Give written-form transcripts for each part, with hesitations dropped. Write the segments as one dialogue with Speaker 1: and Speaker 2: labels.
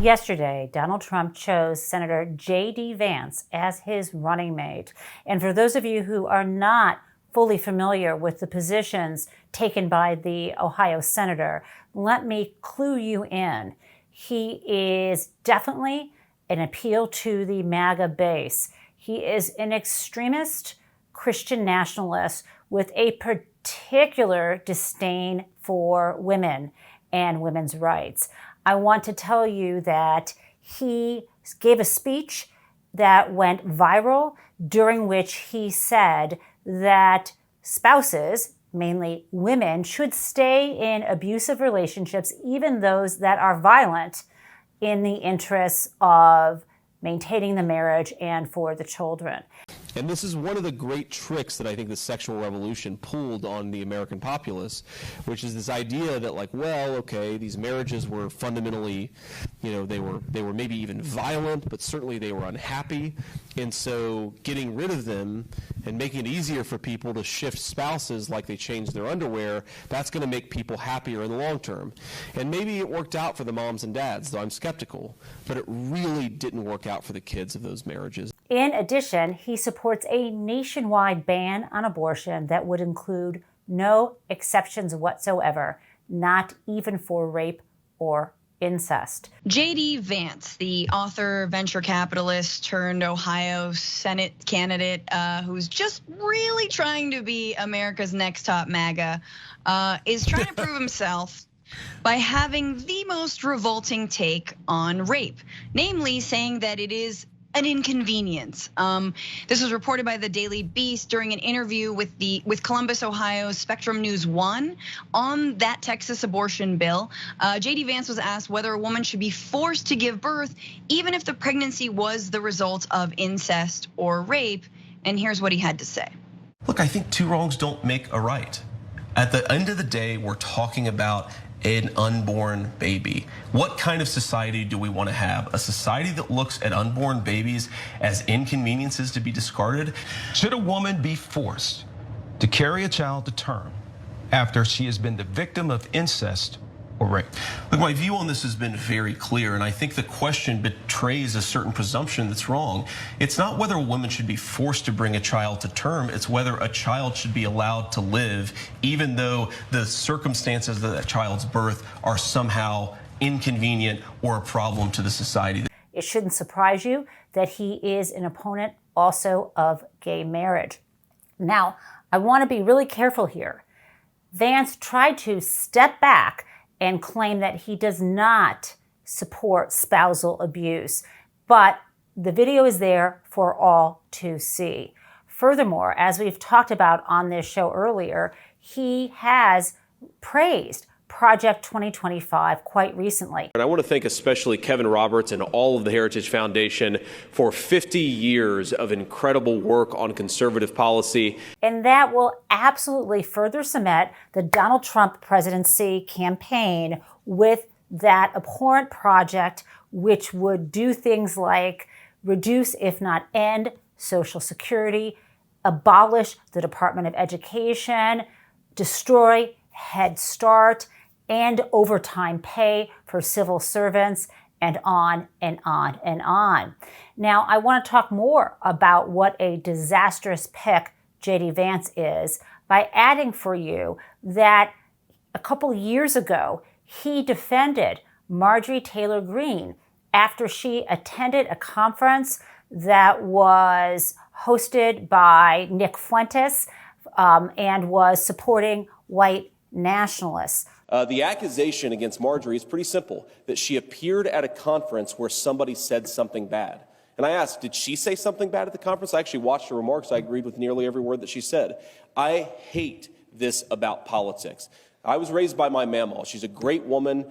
Speaker 1: Yesterday, Donald Trump chose Senator J.D. Vance as his running mate. And for those of you who are not fully familiar with the positions taken by the Ohio senator, let me clue you in. He is definitely an appeal to the MAGA base. He is an extremist Christian nationalist with a particular disdain for women and women's rights. I want to tell you that he gave a speech that went viral, during which he said that spouses, mainly women, should stay in abusive relationships, even those that are violent, in the interests of maintaining the marriage and for the children.
Speaker 2: And this is one of the great tricks that I think the sexual revolution pulled on the American populace, which is this idea that, like, well, okay, these marriages were fundamentally, they were maybe even violent, but certainly they were unhappy. And so getting rid of them and making it easier for people to shift spouses like they change their underwear, that's going to make people happier in the long term. And maybe it worked out for the moms and dads, though I'm skeptical, but it really didn't work out for the kids of those marriages.
Speaker 1: In addition, he supports a nationwide ban on abortion that would include no exceptions whatsoever, not even for rape or incest.
Speaker 3: J.D. Vance, the author, venture capitalist turned Ohio Senate candidate, who's just really trying to be America's next top MAGA, is trying to prove himself by having the most revolting take on rape, namely saying that it is an inconvenience. This was reported by the Daily Beast during an interview with Columbus, Ohio's Spectrum News 1 on that Texas abortion bill. J.D. Vance was asked whether a woman should be forced to give birth, even if the pregnancy was the result of incest or rape. And here's what he had to say.
Speaker 4: Look, I think two wrongs don't make a right. At the end of the day, we're talking about an unborn baby. What kind of society do we want to have? A society that looks at unborn babies as inconveniences to be discarded?
Speaker 5: Should a woman be forced to carry a child to term after she has been the victim of incest or rape?
Speaker 4: Look, my view on this has been very clear, and I think the question betrays a certain presumption that's wrong. It's not whether a woman should be forced to bring a child to term, it's whether a child should be allowed to live, even though the circumstances of that child's birth are somehow inconvenient or a problem to the society.
Speaker 1: It shouldn't surprise you that he is an opponent also of gay marriage. Now, I want to be really careful here. Vance tried to step back and claim that he does not support spousal abuse, but the video is there for all to see. Furthermore, as we've talked about on this show earlier, he has praised Project 2025 quite recently.
Speaker 2: And I want to thank especially Kevin Roberts and all of the Heritage Foundation for 50 years of incredible work on conservative policy.
Speaker 1: And that will absolutely further cement the Donald Trump presidency campaign with that abhorrent project, which would do things like reduce, if not end, Social Security, abolish the Department of Education, destroy Head Start, and overtime pay for civil servants, and on and on and on. Now, I want to talk more about what a disastrous pick J.D. Vance is by adding for you that a couple years ago, he defended Marjorie Taylor Greene after she attended a conference that was hosted by Nick Fuentes and was supporting white nationalists.
Speaker 2: The accusation against Marjorie is pretty simple, that she appeared at a conference where somebody said something bad. And I asked, did she say something bad at the conference? I actually watched her remarks. I agreed with nearly every word that she said. I hate this about politics. I was raised by my mamaw. She's a great woman.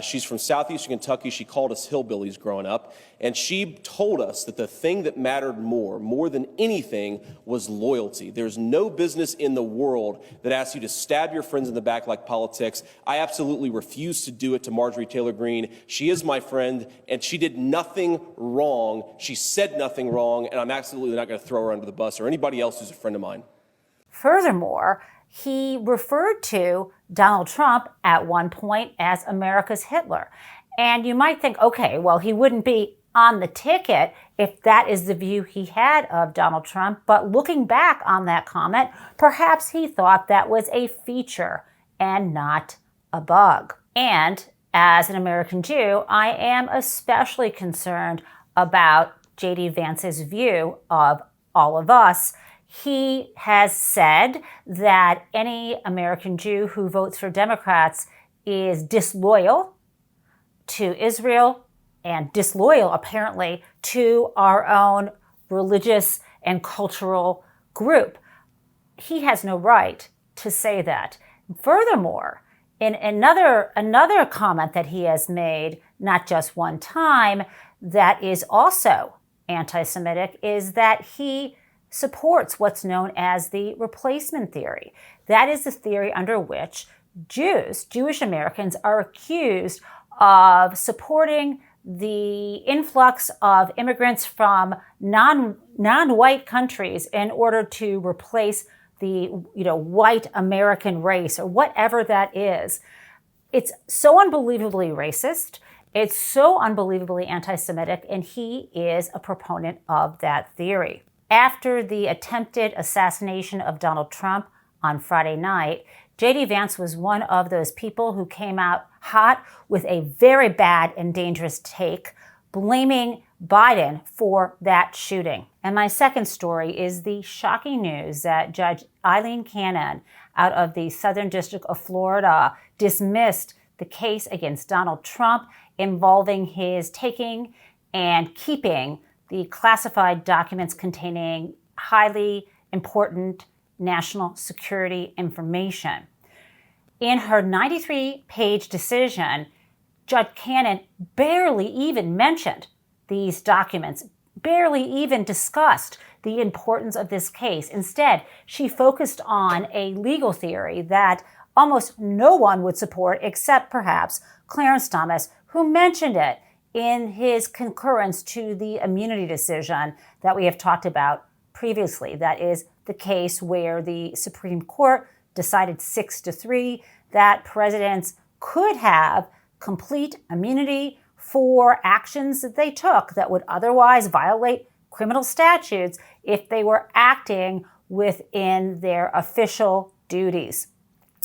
Speaker 2: She's from southeastern Kentucky. She called us hillbillies growing up. And she told us that the thing that mattered more than anything, was loyalty. There's no business in the world that asks you to stab your friends in the back like politics. I absolutely refuse to do it to Marjorie Taylor Greene. She is my friend, and she did nothing wrong. She said nothing wrong, and I'm absolutely not going to throw her under the bus or anybody else who's a friend of mine.
Speaker 1: Furthermore, he referred to Donald Trump at one point as America's Hitler. And you might think, okay, well, he wouldn't be on the ticket if that is the view he had of Donald Trump. But looking back on that comment, perhaps he thought that was a feature and not a bug. And as an American Jew, I am especially concerned about J.D. Vance's view of all of us. He has said that any American Jew who votes for Democrats is disloyal to Israel and disloyal, apparently, to our own religious and cultural group. He has no right to say that. Furthermore, in another comment that he has made, not just one time, that is also anti-Semitic, is that he supports what's known as the replacement theory. That is the theory under which Jewish Americans, are accused of supporting the influx of immigrants from non-white countries in order to replace the white American race or whatever that is. It's so unbelievably racist. It's so unbelievably anti-Semitic, and he is a proponent of that theory. After the attempted assassination of Donald Trump on Friday night, J.D. Vance was one of those people who came out hot with a very bad and dangerous take, blaming Biden for that shooting. And my second story is the shocking news that Judge Eileen Cannon out of the Southern District of Florida dismissed the case against Donald Trump involving his taking and keeping the classified documents containing highly important national security information. In her 93-page decision, Judge Cannon barely even mentioned these documents, barely even discussed the importance of this case. Instead, she focused on a legal theory that almost no one would support except perhaps Clarence Thomas, who mentioned it in his concurrence to the immunity decision that we have talked about previously. That is the case where the Supreme Court decided 6-3 that presidents could have complete immunity for actions that they took that would otherwise violate criminal statutes if they were acting within their official duties.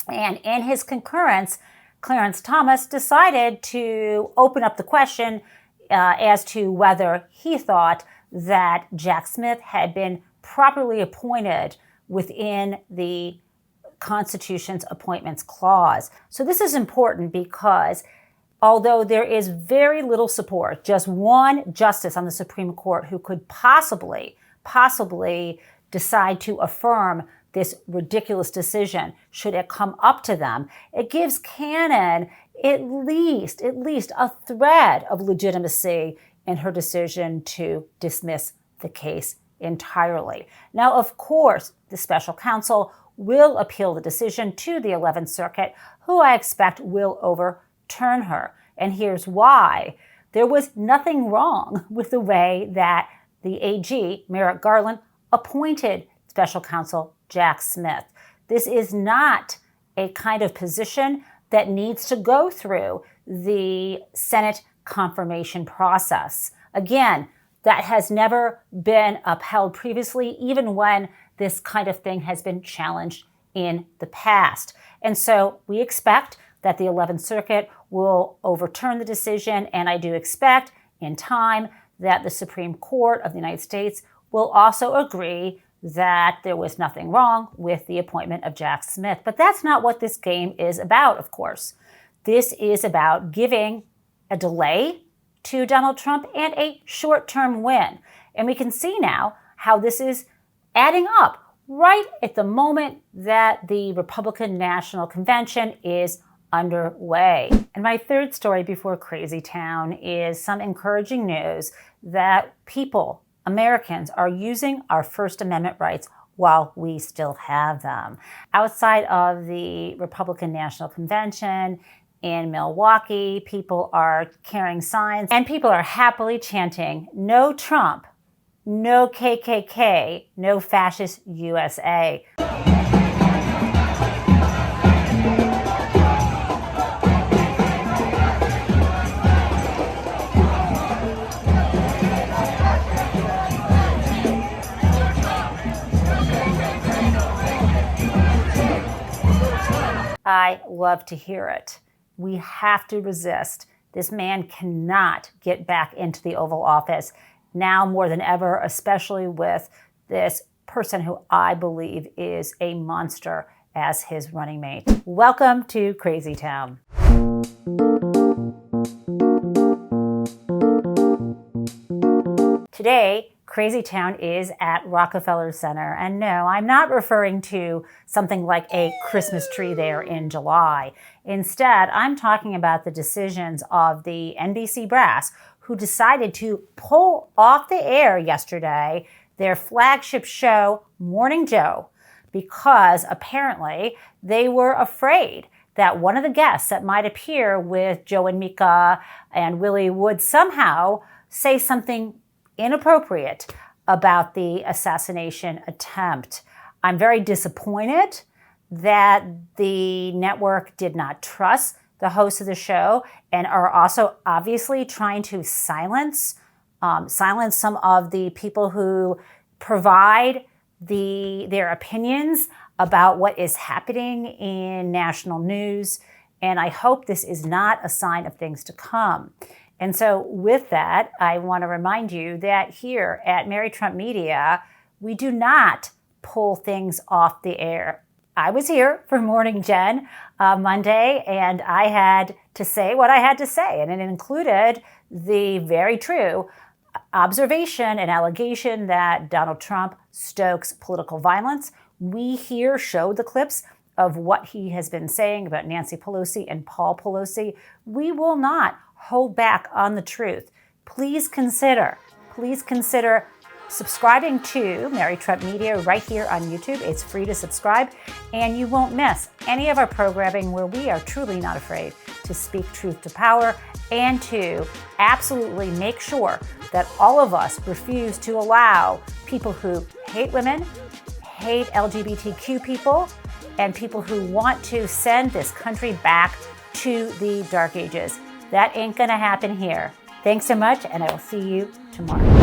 Speaker 1: And in his concurrence, Clarence Thomas decided to open up the question as to whether he thought that Jack Smith had been properly appointed within the Constitution's appointments clause. So this is important because although there is very little support, just one justice on the Supreme Court who could possibly decide to affirm this ridiculous decision should it come up to them, it gives Cannon at least a thread of legitimacy in her decision to dismiss the case entirely. Now, of course, the special counsel will appeal the decision to the 11th Circuit, who I expect will overturn her. And here's why. There was nothing wrong with the way that the AG, Merrick Garland, appointed special counsel Jack Smith. This is not a kind of position that needs to go through the Senate confirmation process. Again, that has never been upheld previously, even when this kind of thing has been challenged in the past. And so we expect that the 11th Circuit will overturn the decision, and I do expect in time that the Supreme Court of the United States will also agree that there was nothing wrong with the appointment of Jack Smith. But that's not what this game is about, of course. This is about giving a delay to Donald Trump and a short-term win. And we can see now how this is adding up right at the moment that the Republican National Convention is underway. And my third story before Crazy Town is some encouraging news that people, Americans, are using our First Amendment rights while we still have them. Outside of the Republican National Convention in Milwaukee, people are carrying signs and people are happily chanting, "No Trump, no KKK, no fascist USA." I love to hear it. We have to resist. This man cannot get back into the Oval Office now more than ever, especially with this person who I believe is a monster as his running mate. Welcome to Crazy Town. Today, Crazy Town is at Rockefeller Center. And no, I'm not referring to something like a Christmas tree there in July. Instead, I'm talking about the decisions of the NBC brass who decided to pull off the air yesterday their flagship show, Morning Joe, because apparently they were afraid that one of the guests that might appear with Joe and Mika and Willie would somehow say something inappropriate about the assassination attempt. I'm very disappointed that the network did not trust the host of the show and are also obviously trying to silence some of the people who provide their opinions about what is happening in national news. And I hope this is not a sign of things to come. And so with that, I want to remind you that here at Mary Trump Media, we do not pull things off the air. I was here for Morning Jen Monday, and I had to say what I had to say. And it included the very true observation and allegation that Donald Trump stokes political violence. We here showed the clips of what he has been saying about Nancy Pelosi and Paul Pelosi. We will not hold back on the truth. Please consider subscribing to Mary Trump Media right here on YouTube. It's free to subscribe, and you won't miss any of our programming where we are truly not afraid to speak truth to power and to absolutely make sure that all of us refuse to allow people who hate women, hate LGBTQ people, and people who want to send this country back to the dark ages. That ain't gonna happen here. Thanks so much, and I will see you tomorrow.